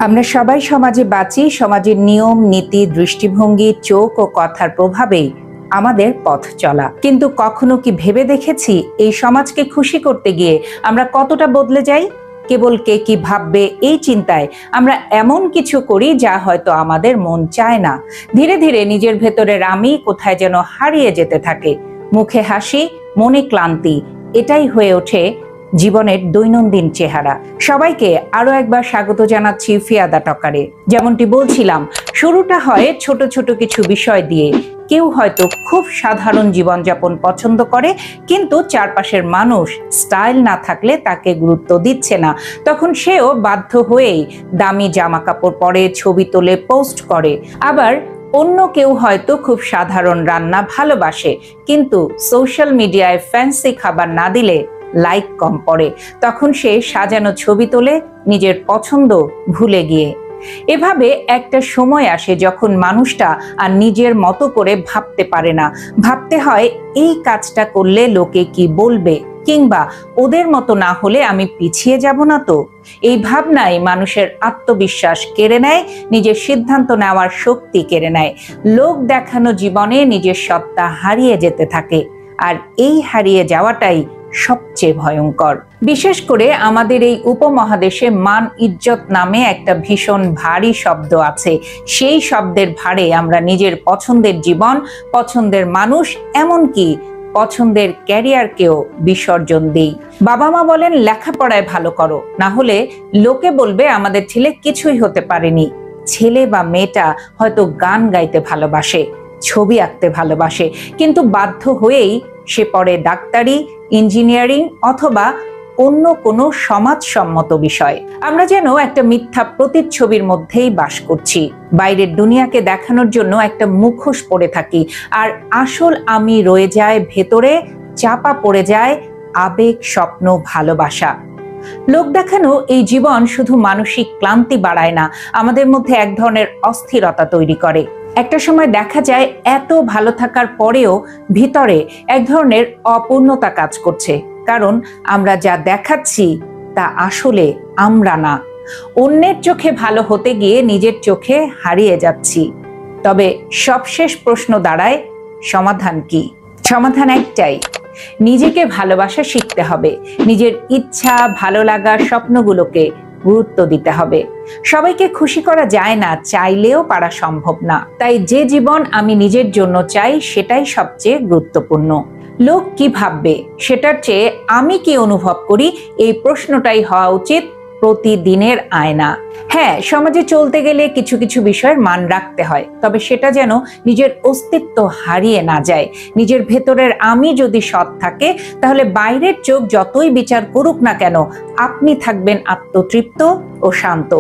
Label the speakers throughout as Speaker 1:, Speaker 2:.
Speaker 1: আমরা সবাই সমাজে বাঁচি। সমাজের নিয়ম নীতি দৃষ্টিভঙ্গি চোখ ও কথার প্রভাবেই আমাদের পথ চলা। কিন্তু কখনো কি ভেবে দেখেছি এই সমাজকে খুশি করতে গিয়ে আমরা কতটা বদলে যাই? কেবল কে কি ভাববে এই চিন্তায় আমরা এমন কিছু করি যা হয়তো আমাদের মন চায় না। ধীরে ধীরে নিজের ভেতরের আমি কোথায় যেন হারিয়ে যেতে থাকে। মুখে হাসি, মনে ক্লান্তি, এটাই হয়ে ওঠে জীবনের দৈনন্দিন চেহারা। সবাইকে আরো একবার স্বাগত জানাচ্ছি ফিয়াদা টকারে। যেমনটি বলছিলাম, শুরুটা হয় ছোট ছোট কিছু বিষয় দিয়ে। কেউ হয়তো খুব সাধারণ জীবনযাপন পছন্দ করে, কিন্তু চারপাশের মানুষ স্টাইল না থাকলে তাকে গুরুত্ব দিচ্ছে না। তখন সেও বাধ্য হয়েই দামি জামা কাপড় পরে, ছবি তোলে, পোস্ট করে। আবার অন্য কেউ হয়তো খুব সাধারণ রান্না ভালোবাসে, কিন্তু সোশ্যাল মিডিয়ায় ফ্যান্সি খাবার না দিলে লাইক কম পড়ে। তখন সে সাজানো ছবি তোলে নিজের পছন্দ ভুলে গিয়ে। এভাবে একটা সময় আসে যখন মানুষটা আর নিজের মতো করে ভাবতে পারে না। ভাবতে হয় এই কাজটা করলে লোকে কি বলবে, কিংবা ওদের মতো না হলে আমি পিছিয়ে যাব না তো। এই ভাবনাই মানুষের আত্মবিশ্বাস কেড়ে নেয়, নিজের সিদ্ধান্ত নেওয়ার শক্তি কেড়ে নেয়। লোক দেখানো জীবনে নিজের সত্তা হারিয়ে যেতে থাকে, আর এই হারিয়ে যাওয়াটাই সবচেয়ে ভয়ঙ্কর। বিশেষ করে আমাদের এই উপমহাদেশে মান ইজ্জত নামে একটা ভীষণ ভারী শব্দ আছে। সেই শব্দের ভারে আমরা নিজের পছন্দের জীবন, পছন্দের মানুষ, এমনকি পছন্দের ক্যারিয়ারকেও বিসর্জন দিই। বাবা মা বলেন লেখাপড়ায় ভালো করো, না হলে লোকে বলবে আমাদের ছেলে কিছুই হতে পারেনি। ছেলে বা মেয়েটা হয়তো গান গাইতে ভালোবাসে, ছবি আঁকতে ভালোবাসে, কিন্তু বাধ্য হয়েই সে পড়ে ডাক্তারি, ইঞ্জিনিয়ারিং অথবা অন্য কোনো সমাজসম্মত বিষয়। আমরা যেন একটা মিথ্যা প্রতিচ্ছবির মধ্যেই বাস করছি। বাইরের দুনিয়াকে দেখানোর জন্য একটা মুখোশ পরে থাকি, আর আসল আমি রয়ে যায় ভেতরে, চাপা পড়ে যায় আবেগ, স্বপ্ন, ভালোবাসা। লোক দেখানো এই জীবন শুধু মানসিক ক্লান্তি বাড়ায় না, আমাদের মধ্যে এক ধরনের অস্থিরতা তৈরি করে। একটা সময় দেখা যায় এত ভালো থাকার পরেও ভিতরে এক ধরনের অপূর্ণতা কাজ করছে, কারণ আমরা যা দেখাচ্ছি তা আসলে আমরা না। অন্যের চোখে ভালো হতে গিয়ে নিজের চোখে হারিয়ে যাচ্ছি। তবে সবশেষ প্রশ্ন দাঁড়ায়, সমাধান কি? সমাধান একটাই, নিজেকে ভালোবাসা শিখতে হবে। নিজের ইচ্ছা, ভালো লাগা, স্বপ্নগুলোকে গুরুত্ব দিতে হবে। সবাইকে খুশি করা যায় না, চাইলেও পারা সম্ভব না। তাই যে জীবন আমি নিজের জন্য চাই সেটাই সবচেয়ে গুরুত্বপূর্ণ। লোক কি ভাববে সেটার চেয়ে আমি কি অনুভব করি, এই প্রশ্নটাই হওয়া উচিত প্রতিদিনের আয়না। হ্যাঁ, সমাজে চলতে গেলে কিছু কিছু বিষয়ের মান রাখতে হয়, তবে সেটা যেন নিজের অস্তিত্ব হারিয়ে না যায়। নিজের ভেতরের আমি যদি সৎ থাকে, তাহলে বাইরের চোখ যতই বিচার করুক না কেন, আপনি থাকবেন আত্মতৃপ্ত ও শান্ত।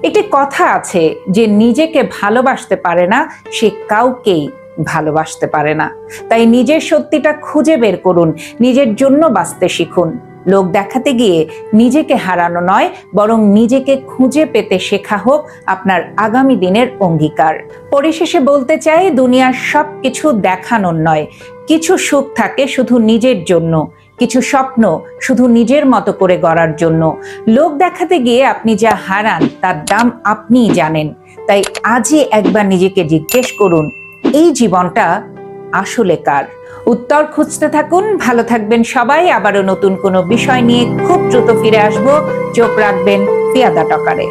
Speaker 1: একটি কথা আছে, যে নিজেকে ভালোবাসতে পারে না সে কাউকেই ভালোবাসতে পারে না। তাই নিজের সত্যিটা খুঁজে বের করুন, নিজের জন্য বাঁচতে শিখুন। লোক দেখাতে গিয়ে নিজেকে হারানো নয়, বরং নিজেকে খুঁজে পেতে শেখা হোক আপনার আগামী দিনের অঙ্গীকার। পরিশেষে বলতে চাই, দুনিয়ার সবকিছু দেখানোর নয়। কিছু সুখ থাকে শুধু নিজের জন্য, কিছু স্বপ্ন শুধু নিজের মতো করে গড়ার জন্য। লোক দেখাতে গিয়ে আপনি যা হারান তার দাম আপনিই জানেন। তাই আজই একবার নিজেকে জিজ্ঞেস করুন, এই জীবনটা আসলে কার? উত্তর খুঁজতে থাকুন। ভালো থাকবেন সবাই। আবারও নতুন কোনো বিষয় নিয়ে খুব দ্রুত ফিরে আসবো। চোখ রাখবেন ফিয়াদা টকারে।